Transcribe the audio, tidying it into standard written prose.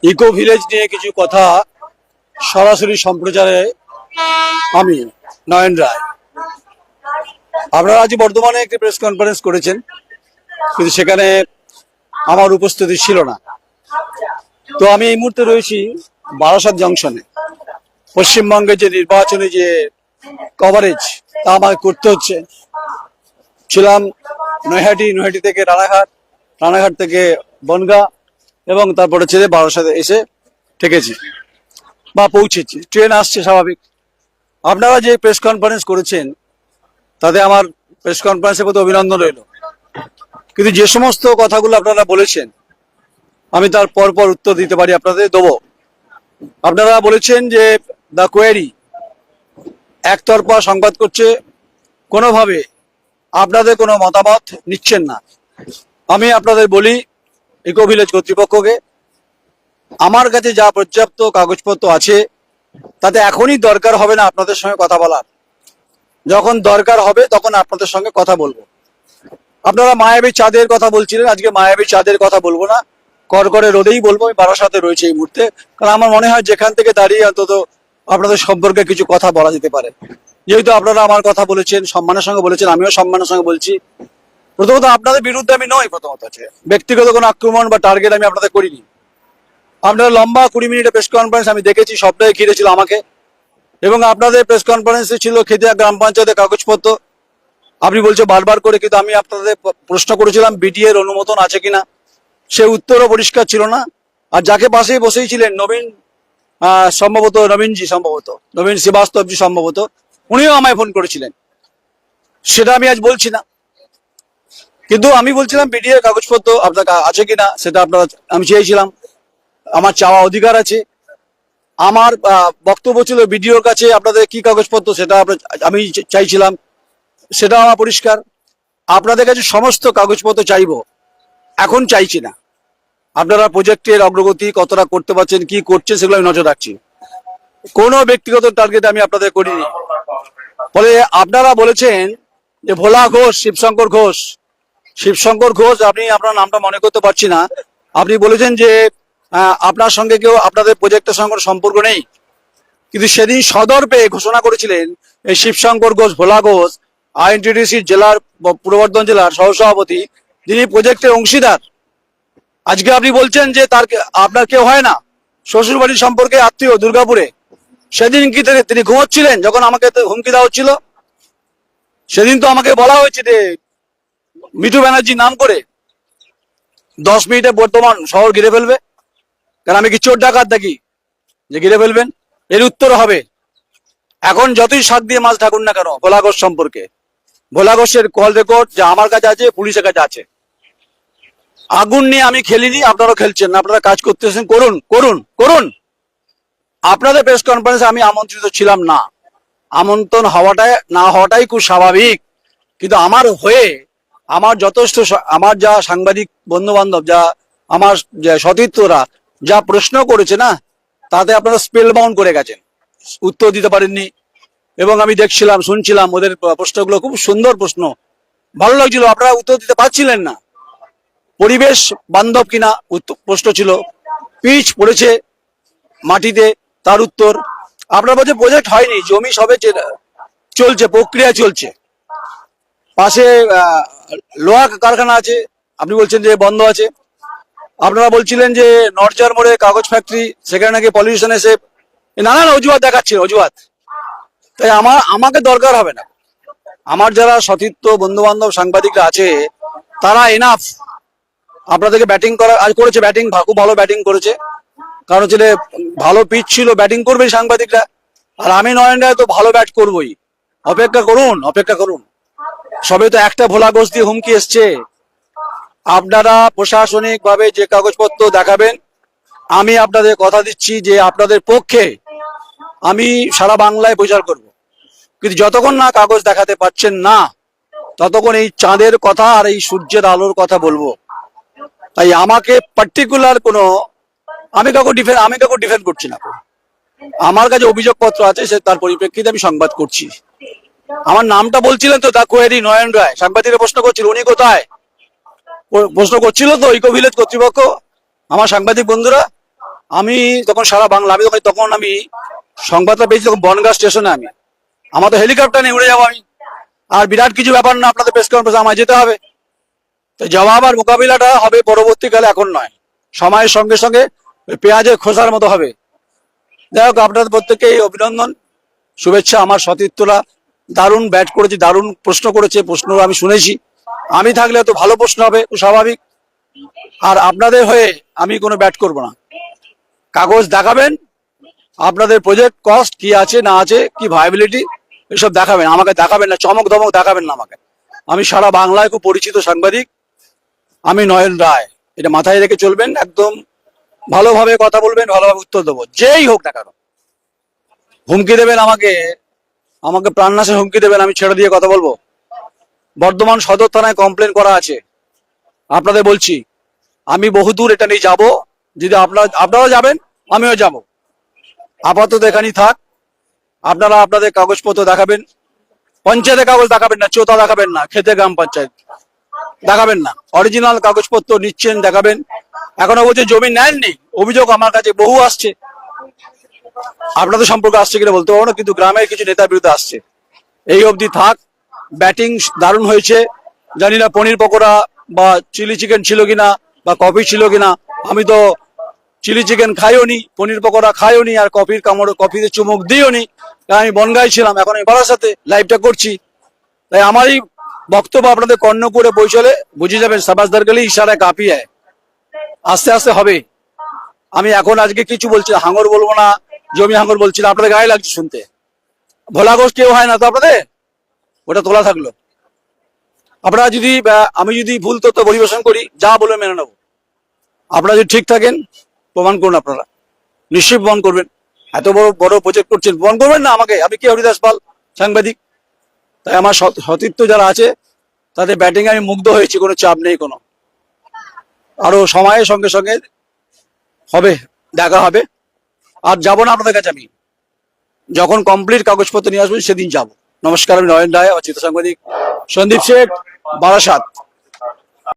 Eco village নিয়ে কিছু কথা সরাসরি সম্প্রচারে আমি নয়ন রায়। আপনারা আজ বর্ধমানে একটি প্রেস কনফারেন্স করেছেন, কিন্তু সেখানে আমার উপস্থিতি ছিল না। তো আমি এই মুহূর্তে রয়েছি বারাসাত জংশনে। পশ্চিমবঙ্গের যে নির্বাচনী যে কভারেজ তা আমাকে করতে হচ্ছে। ছিলাম নৈহাটি থেকে রানাঘাট থেকে বনগাঁ, এবং তারপরে ছেড়ে বারাসাতে এসে ঠেকেছি বা পৌঁছেছি। ট্রেন আসছে স্বাভাবিক। আপনারা যে প্রেস কনফারেন্স করেছেন তাতে আমার প্রেস কনফারেন্সের প্রতি অভিনন্দন রইল, কিন্তু যে সমস্ত কথাগুলো আপনারা বলেছেন আমি তার পর উত্তর দিতে পারি, আপনাদের দেবো। আপনারা বলেছেন যে দ্য কোয়েরি একতরফা সংবাদ করছে, কোনোভাবে আপনাদের কোনো মতামত নিচ্ছেন না। আমি আপনাদের বলি, ইকো ভিলেজ কর্তৃপক্ষকে, আমার কাছে যা পর্যাপ্ত কাগজপত্র আছে তাতে এখনই দরকার হবে না আপনাদের সঙ্গে কথা বলার। যখন দরকার হবে তখন আপনাদের সঙ্গে কথা বলবো। আপনারা মায়াবী চাঁদের কথা বলছিলেন, আজকে মায়াবী চাঁদের কথা বলবো না, কড়কড়ে রোদেই বলবো। আমি বারাসাতে রয়েছে এই মুহূর্তে, কারণ আমার মনে হয় যেখান থেকে দাঁড়িয়ে অন্তত আপনাদের সম্পর্কে কিছু কথা বলা যেতে পারে। যেহেতু আপনারা আমার কথা বলেছেন, সম্মানের সঙ্গে বলেছেন, আমিও সম্মানের সঙ্গে বলছি। প্রথমত আপনাদের বিরুদ্ধে আমি নই, প্রথমত আছে ব্যক্তিগত কোনো আক্রমণ বা টার্গেট আমি আপনাদের করিনি। আপনারা লম্বা 20 মিনিটের প্রেস কনফারেন্স আমি দেখেছি, সবটাই ঘিরেছিল আমাকে। এবং আপনাদের প্রেস কনফারেন্সে ছিল খেদিয়া গ্রাম পঞ্চায়েতের কাগজপত্র, আপনি বলছে বারবার করে, কিন্তু আমি আপনাদের প্রশ্ন করেছিলাম বিডিএর অনুমোদন আছে কিনা, সে উত্তরও পরিষ্কার ছিল না। আর যাকে পাশে বসেই ছিলেন নবীন নবীন শ্রীবাস্তবজি সম্ভবত, উনিও আমায় ফোন করেছিলেন, সেটা আমি আজ বলছি না। কিন্তু আমি বলছিলাম বিডিএর কাগজপত্র আপনার আছে কিনা সেটা আমি চেয়েছিলাম, আমার চাওয়া অধিকার আছে। আমার বক্তব্য ছিল বিডিওর কাছে আপনাদের কি কাগজপত্র সেটা আমি চাইছিলাম, সেটা আমার পরিষ্কার। আপনাদের কাছে সমস্ত কাগজপত্র চাইবো, এখন চাইছি না। আপনারা প্রজেক্টের অগ্রগতি কতটা করতে পারছেন, কি করছেন, সেগুলো আমি নজর রাখছি। কোনো ব্যক্তিগত টার্গেট আমি আপনাদের করিনি। ফলে আপনারা বলেছেন যে ভোলা ঘোষ, শিবশঙ্কর ঘোষ, আপনি আপনার নামটা মনে করতে পারছি না। আপনি বলেছেন যে আপনার সঙ্গে কেউ আপনাদের প্রজেক্টের সঙ্গে সম্পর্ক নেই, কিন্তু সেদিন সদর পেয়ে ঘোষণা করেছিলেন এই শিবশঙ্কর ঘোষ, ভোলা ঘোষ আইএনটিটিসি জেলার, পূর্ব বর্ধমান জেলার সহসভাপতি, যিনি প্রজেক্টের অংশীদার। আজকে আপনি বলছেন যে আপনার কেউ হয় না, শ্বশুরবাড়ির সম্পর্কে আত্মীয় দুর্গাপুরে। সেদিন কি তিনি ঘুমোচ্ছিলেন যখন আমাকে হুমকি দেওয়া হচ্ছিল? সেদিন তো আমাকে বলা হয়েছে যে মিঠু ব্যানার্জির নাম করে 10 মিনিটে বর্তমান শহর ঘিরে ফেলবে। কারণ আমি কি চোর ডাকাত দেখি যে ঘিরে ফেলবেন? এর উত্তর হবে, এখন যতই শাক দিয়ে মাছ ঢাকুন না কেন ভোলা ঘোষ সম্পর্কে, ভোলা ঘোষের কল রেকর্ড যা আমার কাছে আছে, পুলিশের কাছে আছে। আগুন নিয়ে আমি খেলিনি, আপনারাও খেলছেন না। আপনারা কাজ করতেছেন, করুন করুন করুন। আপনাদের প্রেস কনফারেন্সে আমি আমন্ত্রিত ছিলাম না, আমন্ত্রণ না হওয়াটাই খুব স্বাভাবিক। কিন্তু আমার হয়ে আমার যথেষ্ট, আমার যা সাংবাদিক বন্ধু বান্ধব, যা আমার সতীর্থরা যা প্রশ্ন করেছে না, তাতে আপনারা স্পেল বাউন্ড করে গেছেন, উত্তর দিতে পারেননি। এবং আমি দেখছিলাম, শুনছিলাম ওদের প্রশ্নগুলো, খুব সুন্দর প্রশ্ন, ভালো লাগছিল। আপনারা উত্তর দিতে পারছিলেন না। পরিবেশ বান্ধব কিনা প্রশ্ন ছিল, পিচ পড়েছে মাটিতে, তার উত্তর। আপনার বলছে প্রজেক্ট হয়নি, জমি সবে চলছে, প্রক্রিয়া চলছে। পাশে লোহা কারখানা আছে, আপনি বলছেন যে বন্ধ আছে। আপনারা বলছিলেন যে নরজার মোড়ে কাগজ ফ্যাক্টরি, সেখানে নাকি পলিউশন এসে, নানান অজুহাত দেখাচ্ছেন, অজুহাত। তাই আমাকে দরকার হবে না। আমার যারা সতীর্থ বন্ধু বান্ধব সাংবাদিকরা আছে, তারা এনাফ আপনাদেরকে ব্যাটিং করেছে। ব্যাটিং খুব ভালো ব্যাটিং করেছে, কারণ হচ্ছে ভালো পিচ ছিল, ব্যাটিং করবে সাংবাদিকরা। আর আমি নয়ন রায় তো ভালো ব্যাট করবই। অপেক্ষা করুন। সবে তো একটা ভোলা ঘোষ দিয়ে হুমকি এসছে। আপনারা প্রশাসনিক ভাবে যে কাগজপত্র দেখাবেন, আমি আপনাদের কথা দিচ্ছি যে আপনাদের পক্ষে আমি সারা বাংলায় প্রচার করব। কিন্তু যতক্ষণ না কাগজ দেখাতে পারছেন না, ততক্ষণ এই চাঁদের কথা আর এই সূর্যের আলোর কথা বলবো। তাই আমাকে পার্টিকুলার কোনো, আমি কাউকে ডিফেন্ড করছি না। আমার কাছে অভিযোগপত্র আছে, সে তার পরিপ্রেক্ষিতে আমি সংবাদ করছি। আমার নামটা বলছিলেন তো, দা কোয়েরি নয়ন রায়, সাংবাদিকরা প্রশ্ন করছিল উনি কোথায়, প্রশ্ন করছিল তো ইকো ভিলেজ কর্তৃপক্ষ, আমার সাংবাদিক বন্ধুরা। আমি তখন সারা বাংলা, আমি তখন আমি সংবাদটা পেয়েছি তখন বনগাঁ স্টেশনে। আমার তো হেলিকপ্টার নিয়ে উড়ে যাবো আমি, আর বিরাট কিছু ব্যাপার না, আপনাদের প্রেস কনফারেন্স আমায় যেতে হবে। তো জবাব আর মোকাবিলাটা হবে পরবর্তীকালে, এখন নয়। সময়ের সঙ্গে সঙ্গে পেঁয়াজের খোসার মতো হবে। যাই হোক, আপনাদের প্রত্যেককে অভিনন্দন, শুভেচ্ছা। আমার সতীর্থরা দারুণ ব্যাট করেছে, দারুণ প্রশ্ন করেছে, প্রশ্ন আমি শুনেছি। আমি থাকলে তো ভালো প্রশ্ন হবে, স্বাভাবিক। আর আপনাদের হয়ে আমি কোনো ব্যাট করব না। কাগজ দেখাবেন, আপনাদের প্রজেক্ট কস্ট কি আছে না আছে, কি ভায়াবিলিটি, এসব দেখাবেন। আমাকে দেখাবেন না, চমক ধমক দেখাবেন না আমাকে। আমি সারা বাংলায় খুব পরিচিত সাংবাদিক, আমি নয়ন রায়, এটা মাথায় রেখে চলবেন। একদম ভালোভাবে কথা বলবেন, ভালোভাবে উত্তর দেবো, যেই হোক না কেন। হুমকি দেবেন আমাকে, আমাকে প্রাণনাশের হুমকি দেবেন, আমি ছেড়ে দিয়ে কথা বলবো? বর্ধমান সদর থানায় কমপ্লেন করা আছে। আপনাদের বলছি, আমি বহুদূর এটা নিয়ে যাব। যদি আপনারা যাবেন, আমিও যাব। আপাতত এখানেই থাক। আপনারা আপনাদের কাগজপত্র দেখাবেন। পঞ্চায়েতের কাগজ দেখাবেন না, চোতা দেখাবেন না, খেতে গ্রাম পঞ্চায়েত দেখাবেন না। অরিজিনাল কাগজপত্র নিচ্ছেন দেখাবেন। এখনো বলছে জমি নেননি, অভিযোগ আমার কাছে বহু আসছে। আপনাদের সম্পর্কে আসছে কিনা বলতে পারবো না, কিন্তু গ্রামের কিছু নেতার বিরুদ্ধে আসছে। এই অবধি থাক। ব্যাটিং দারুণ হয়েছে। জানি না পনির পকোড়া বা চিলি চিকেন ছিল কিনা, বা কফি ছিল কিনা। আমি তো চিলি চিকেন খাইও নি, পনির পকোড়া খাইও নি, আর কফিতে চুমুক দিও নি। আমি বনগাঁয় ছিলাম, এখন আমি বারাসাতে লাইভটা করছি। তাই আমারই বক্তব্য আপনাদের কর্ণ করে পৌঁছলে বুঝে যাবেন, সাবাসদার গেলে ইশারায় কাঁপিয়ে আস্তে আস্তে হবে। আমি এখন আজকে কিছু বলছি না, হাঙর বলবো না, জমি হাঙর বলছি না, আপনাদের গায়ে লাগছে শুনতে। ভোলা গোষ্ঠ কেউ হয় না তো আপনাদের, ওটা তোলা থাকলো। আপনারা যদি আমি যদি ভুল তথ্য পরিবেশন করি, যা বলে মেনে নেবো। আপনারা যদি ঠিক থাকেন, প্রমাণ করুন। আপনারা নিশ্চয়ই প্রমাণ করবেন। এত বড় বড় প্রজেক্ট করছেন, প্রমাণ করবেন না আমাকে? আমি কি হরিদাস পাল, সাংবাদিক? তাই আমার সতীর্থ যারা আছে তাদের ব্যাটিং আমি মুগ্ধ হয়েছি, কোনো চাপ নেই কোনো। আরো সময়ের সঙ্গে সঙ্গে হবে, দেখা হবে। আর যাবো না আপনাদের কাছে, আমি যখন কমপ্লিট কাগজপত্র নিয়ে আসবেন সেদিন যাবো। নমস্কার, আমি নয়ন রায়, অচিত সাংবাদিক, সন্দীপ শেঠ, বারাসাত।